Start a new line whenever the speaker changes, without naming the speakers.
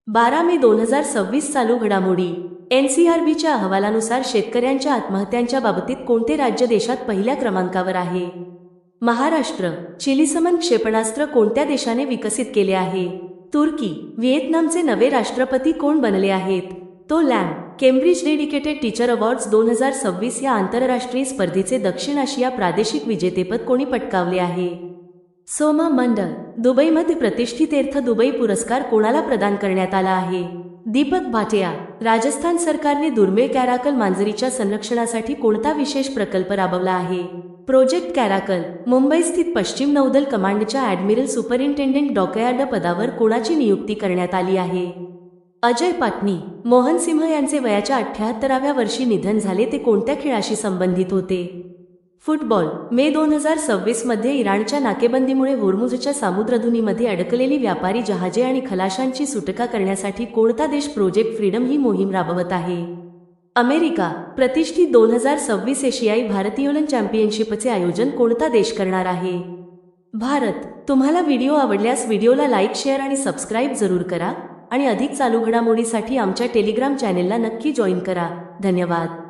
12 मे 2026 चालू घडामोडी. NCRBच्या अहवालानुसार शेतकऱ्यांच्या आत्महत्यांच्या बाबतीत कोणते राज्य देशात पहिल्या क्रमांकावर आहे? महाराष्ट्र. चिलीसमन क्षेपणास्त्र कोणत्या देशाने विकसित केले आहे? तुर्की. व्हिएतनामचे नवे राष्ट्रपती कोण बनले आहेत? तो lamb. Cambridge dedicated teacher awards 2026 या आंतरराष्ट्रीय स्पर्धेचे दक्षिण आशिया प्रादेशिक विजेतेपद कोणी पटकावले आहे? सोमा मंडल. दुबईमध्ये प्रतिष्ठित तीर्थ दुबई पुरस्कार कोणाला प्रदान करण्यात आला आहे? दीपक भाटिया. राजस्थान सरकारने दुर्मिळ कॅराकल मांजरीच्या संरक्षणासाठी कोणता विशेष प्रकल्प राबवला आहे? प्रोजेक्ट कॅराकल. मुंबई स्थित पश्चिम नौदल कमांडच्या ॲडमिरल सुपरिंटेंडेंट डॉकयार्ड पदावर कोणाची नियुक्ती करण्यात आली आहे? अजय पाटणी. मोहन सिंह यांचे वयाच्या 78व्या वर्षी निधन झाले, ते कोणत्या खेळाशी संबंधित होते? फुटबॉल. मे 2026 मध्ये इराणच्या नाकेबंदीमुळे होर्मुझच्या सामुद्रधुनीमध्ये अडकलेली व्यापारी जहाजे आणि खलाशांची सुटका करण्यासाठी कोणता देश प्रोजेक्ट फ्रीडम ही मोहीम राबवत आहे? अमेरिका. प्रतिष्ठित 2026 एशियाई भारतीयोलन चॅम्पियनशिपचे आयोजन कोणता देश करणार आहे? भारत. तुम्हाला व्हिडिओ आवडल्यास व्हिडिओला लाईक, शेअर आणि सबस्क्राईब जरूर करा आणि अधिक चालू घडामोडीसाठी आमच्या टेलिग्राम चॅनेलला नक्की जॉईन करा. धन्यवाद.